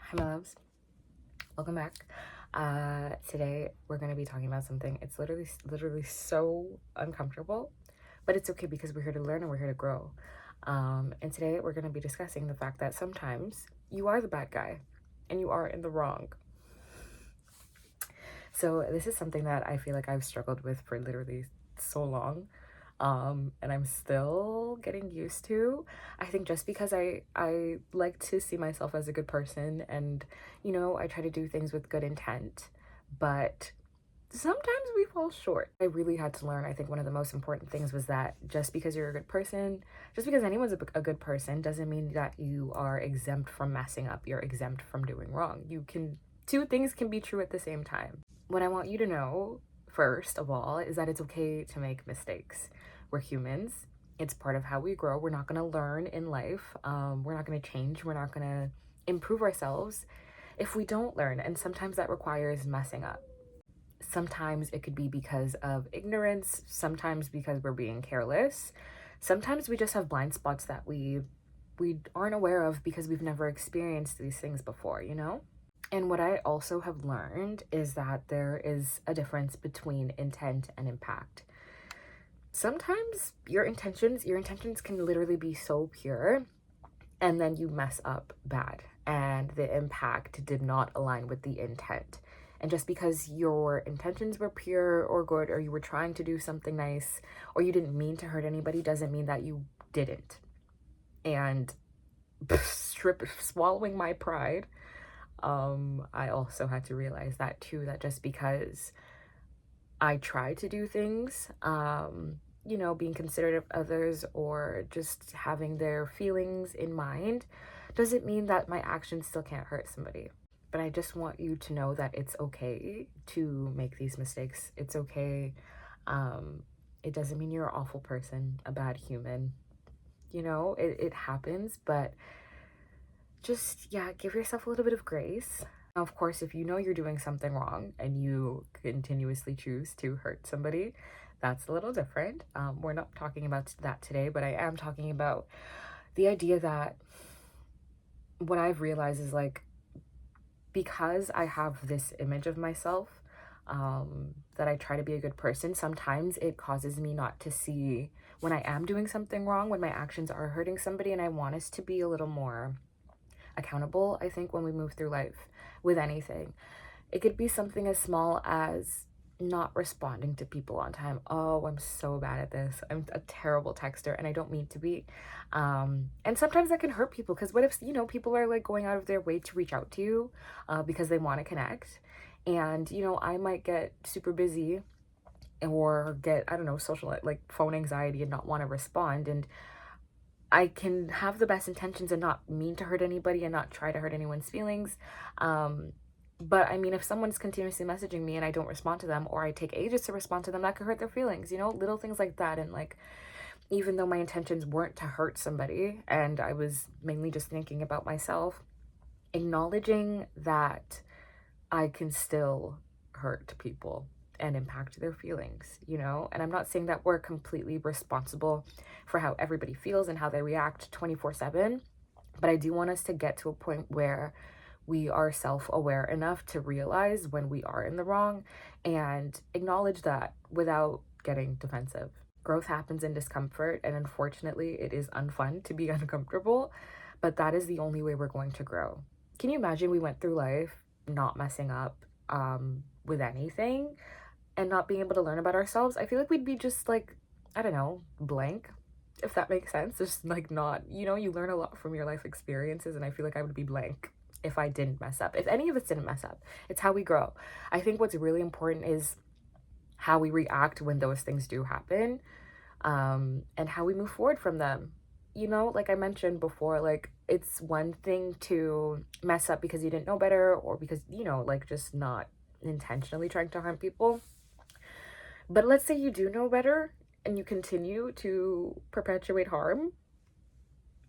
Hi, my loves. Welcome back. Today we're gonna be talking about something. It's literally so uncomfortable, but it's okay because we're here to learn and we're here to grow. And today we're gonna be discussing the fact that sometimes you are the bad guy, and you are in the wrong. So this is something that I feel like I've struggled with for literally so long. And I'm still getting used to. I think just because I like to see myself as a good person, and I try to do things with good intent, but sometimes we fall short. I really had to learn. I think one of the most important things was that just because you're a good person, just because anyone's a good person, doesn't mean that you are exempt from messing up. You're exempt from doing wrong. Two things can be true at the same time. What I want you to know, first of all, is that it's okay to make mistakes. We're humans. It's part of how we grow. We're not going to learn in life. We're not going to change. We're not going to improve ourselves if we don't learn. And sometimes that requires messing up. Sometimes it could be because of ignorance. Sometimes because we're being careless. Sometimes we just have blind spots that we aren't aware of because we've never experienced these things before, you know? And what I also have learned is that there is a difference between intent and impact. Sometimes your intentions can literally be so pure, and then you mess up bad and the impact did not align with the intent. And just because your intentions were pure or good, or you were trying to do something nice, or you didn't mean to hurt anybody, doesn't mean that you didn't. And swallowing my pride, I also had to realize that too, that just because I try to do things, being considerate of others or just having their feelings in mind, doesn't mean that my actions still can't hurt somebody. But I just want you to know that it's okay to make these mistakes. It's okay. It doesn't mean you're an awful person, a bad human. It happens, but just, yeah, give yourself a little bit of grace. Now, of course, if you know you're doing something wrong and you continuously choose to hurt somebody, that's a little different. We're not talking about that today, but I am talking about the idea that what I've realized is like, because I have this image of myself, that I try to be a good person, sometimes it causes me not to see when I am doing something wrong, when my actions are hurting somebody, and I want us to be a little more accountable. I think when we move through life with anything, it could be something as small as not responding to people on time. Oh, I'm so bad at this. I'm a terrible texter and I don't mean to be. And sometimes that can hurt people, because what if, people are like going out of their way to reach out to you because they want to connect. And, I might get super busy or get, I don't know, social, like phone anxiety and not want to respond. And I can have the best intentions and not mean to hurt anybody and not try to hurt anyone's feelings. But I mean, if someone's continuously messaging me and I don't respond to them, or I take ages to respond to them, that could hurt their feelings, little things like that. And like, even though my intentions weren't to hurt somebody and I was mainly just thinking about myself, acknowledging that I can still hurt people and impact their feelings, And I'm not saying that we're completely responsible for how everybody feels and how they react 24/7, but I do want us to get to a point where we are self-aware enough to realize when we are in the wrong and acknowledge that without getting defensive. Growth happens in discomfort, and unfortunately, it is unfun to be uncomfortable, but that is the only way we're going to grow. Can you imagine we went through life not messing up with anything and not being able to learn about ourselves? I feel like we'd be just like, I don't know, blank, if that makes sense. Just like not, you learn a lot from your life experiences, and I feel like I would be blank if I didn't mess up, if any of us didn't mess up. It's how we grow. I think what's really important is how we react when those things do happen, and how we move forward from them. Like I mentioned before, like it's one thing to mess up because you didn't know better, or because, like just not intentionally trying to harm people. But let's say you do know better and you continue to perpetuate harm.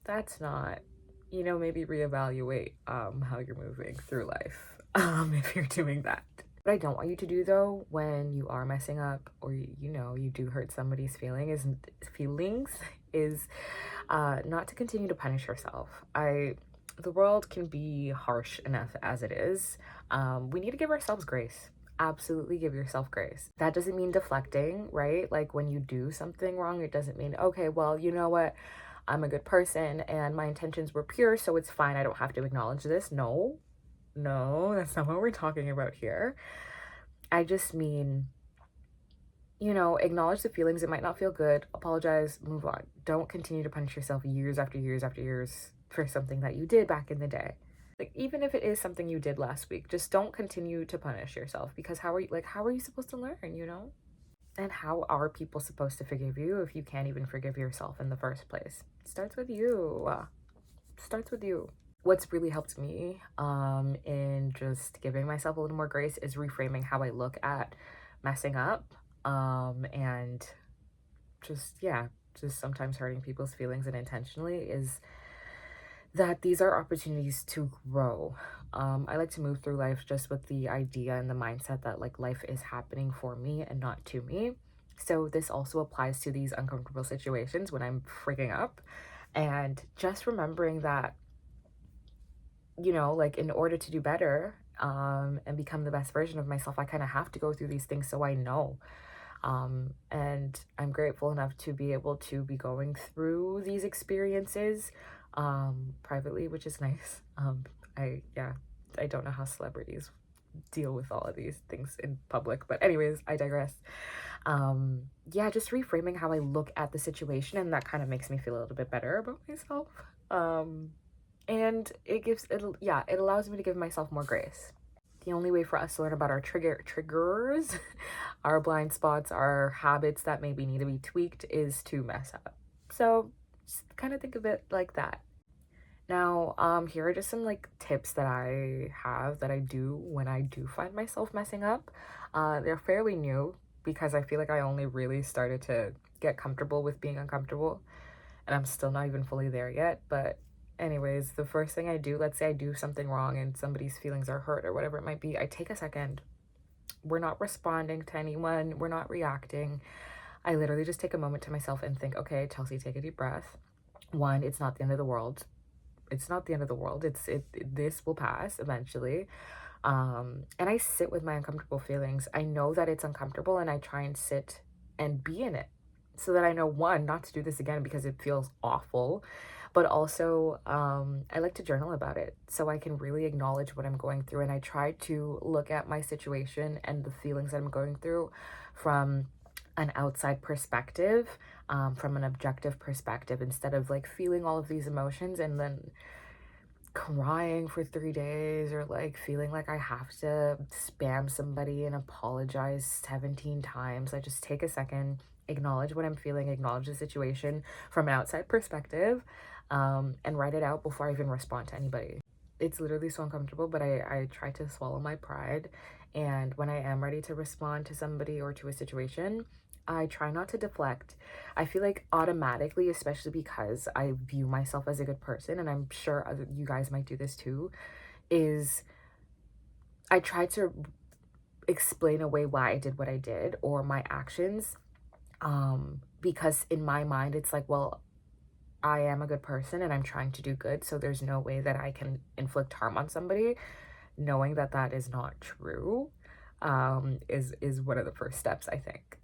That's not, maybe reevaluate how you're moving through life if you're doing that. What I don't want you to do though, when you are messing up, or you do hurt somebody's feelings, is not to continue to punish yourself. The world can be harsh enough as it is. We need to give ourselves grace. Absolutely give yourself grace. That doesn't mean deflecting, right? Like when you do something wrong, it doesn't mean, okay, well, you know what? I'm a good person and my intentions were pure, so it's fine. I don't have to acknowledge this. No, no, that's not what we're talking about here. I just mean, acknowledge the feelings. It might not feel good. Apologize, move on. Don't continue to punish yourself years after years after years for something that you did back in the day. Like even if it is something you did last week, just don't continue to punish yourself because how are you supposed to learn? And how are people supposed to forgive you if you can't even forgive yourself in the first place? It starts with you. Starts with you. What's really helped me in just giving myself a little more grace is reframing how I look at messing up and just yeah, just sometimes hurting people's feelings unintentionally is that these are opportunities to grow. I like to move through life just with the idea and the mindset that like life is happening for me and not to me. So this also applies to these uncomfortable situations when I'm freaking up. And just remembering that, like in order to do better and become the best version of myself, I kind of have to go through these things so I know. And I'm grateful enough to be able to be going through these experiences privately, which is nice. Yeah, I don't know how celebrities deal with all of these things in public, but anyways, I digress. Yeah, just reframing how I look at the situation, and that kind of makes me feel a little bit better about myself. And it allows me to give myself more grace. The only way for us to learn about our triggers, our blind spots, our habits that maybe need to be tweaked is to mess up. So just kind of think of it like that. Now, here are just some like tips that I have that I do when I do find myself messing up. They're fairly new because I feel like I only really started to get comfortable with being uncomfortable, and I'm still not even fully there yet. But anyways, the first thing I do, let's say I do something wrong and somebody's feelings are hurt or whatever it might be, I take a second. We're not responding to anyone, we're not reacting. I literally just take a moment to myself and think, okay, Chelsea, take a deep breath. One, it's not the end of the world. It's not the end of the world. This will pass eventually. And I sit with my uncomfortable feelings. I know that it's uncomfortable and I try and sit and be in it so that I know, one, not to do this again because it feels awful, but also I like to journal about it so I can really acknowledge what I'm going through, and I try to look at my situation and the feelings that I'm going through from an outside perspective, from an objective perspective, instead of like feeling all of these emotions and then crying for 3 days, or like feeling like I have to spam somebody and apologize 17 times. I just take a second, acknowledge what I'm feeling, acknowledge the situation from an outside perspective, and write it out before I even respond to anybody. It's literally so uncomfortable, but I try to swallow my pride. And when I am ready to respond to somebody or to a situation, I try not to deflect. I feel like automatically, especially because I view myself as a good person, and I'm sure you guys might do this too, is I try to explain away why I did what I did or my actions. Because in my mind, it's like, well, I am a good person and I'm trying to do good, so there's no way that I can inflict harm on somebody. Knowing that that is not true, is one of the first steps, I think.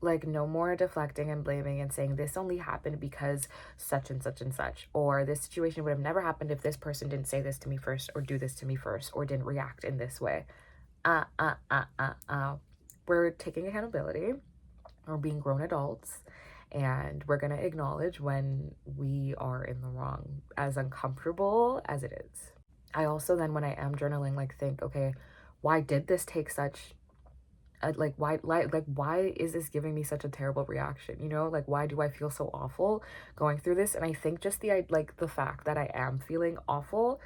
Like, no more deflecting and blaming and saying this only happened because such and such and such, or this situation would have never happened if this person didn't say this to me first or do this to me first or didn't react in this way. uh uh uh we're taking accountability. We're being grown adults, and we're going to acknowledge when we are in the wrong, as uncomfortable as it is. I also then, when I am journaling, like think, okay, why did this take such why is this giving me such a terrible reaction? Like, why do I feel so awful going through this? And I think just the fact that I am feeling awful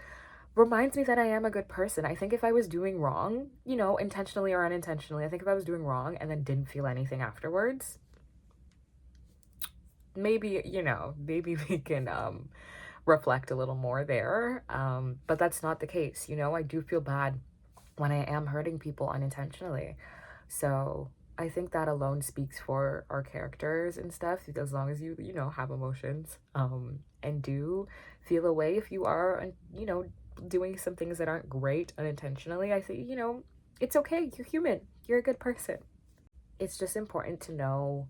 reminds me that I am a good person. I think if I was doing wrong, intentionally or unintentionally, I think if I was doing wrong and then didn't feel anything afterwards, maybe, maybe we can reflect a little more there. But that's not the case. I do feel bad when I am hurting people unintentionally. So I think that alone speaks for our characters and stuff, as long as you know, have emotions, and do feel a way if you are, you know, doing some things that aren't great unintentionally. I think, you know, it's okay. You're human. You're a good person. It's just important to know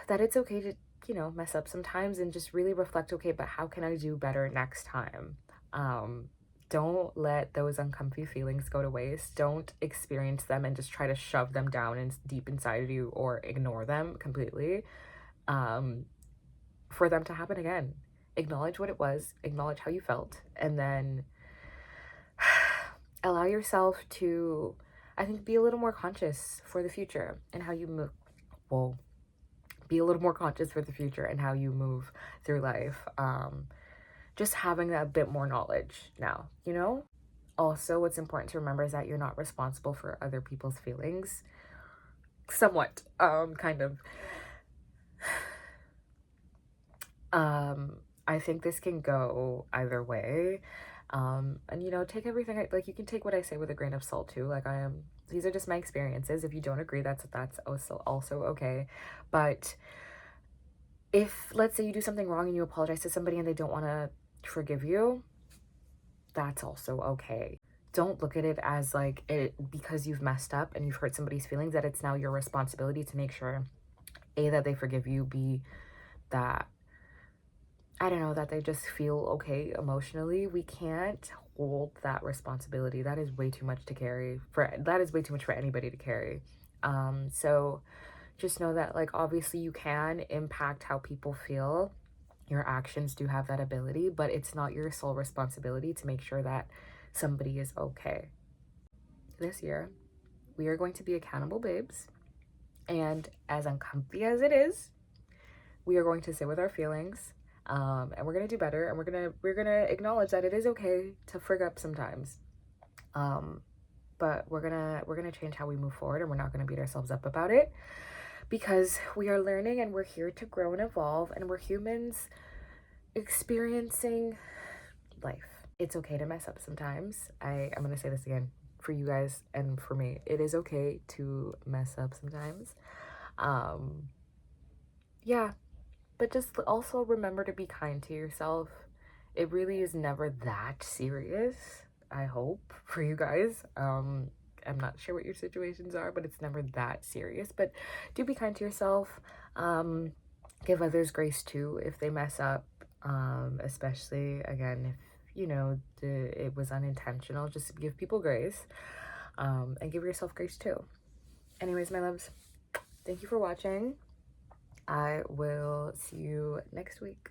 that it's okay to, you know, mess up sometimes and just really reflect, okay, but how can I do better next time? Um, don't let those uncomfy feelings go to waste. Don't experience them and just try to shove them down and deep inside of you or ignore them completely. Um, for them to happen again. Acknowledge what it was, acknowledge how you felt, and then allow yourself to, I think, be a little more conscious for the future and how you move. Well, be a little more conscious for the future and how you move through life. Just having that bit more knowledge now, you know? Also, what's important to remember is that you're not responsible for other people's feelings. Somewhat, kind of. I think this can go either way. And you know, take everything like, you can take what I say with a grain of salt too. Like, these are just my experiences. If you don't agree, that's also okay. But if, let's say, you do something wrong and you apologize to somebody and they don't want to forgive you, that's also okay. Don't look at it as like, it because you've messed up and you've hurt somebody's feelings, that it's now your responsibility to make sure, A, that they forgive you, B, that, I don't know, that they just feel okay emotionally. We can't hold that responsibility. That is way too much to carry that is way too much for anybody to carry. So just know that, like, obviously you can impact how people feel. Your actions do have that ability, but it's not your sole responsibility to make sure that somebody is okay. This year, we are going to be accountable babes. And as uncomfy as it is, we are going to sit with our feelings, and we're gonna do better, and we're gonna acknowledge that it is okay to frig up sometimes, but we're gonna change how we move forward, and we're not gonna beat ourselves up about it, because we are learning and we're here to grow and evolve, and we're humans experiencing life. It's okay to mess up sometimes. I'm gonna say this again for you guys and for me. It is okay to mess up sometimes. Yeah, but just also remember to be kind to yourself. It really is never that serious, I hope, for you guys. I'm not sure what your situations are, but it's never that serious. But do be kind to yourself. Give others grace too if they mess up. Especially, again, if you know it was unintentional, just give people grace. And give yourself grace too. Anyways, my loves, thank you for watching. I will see you next week.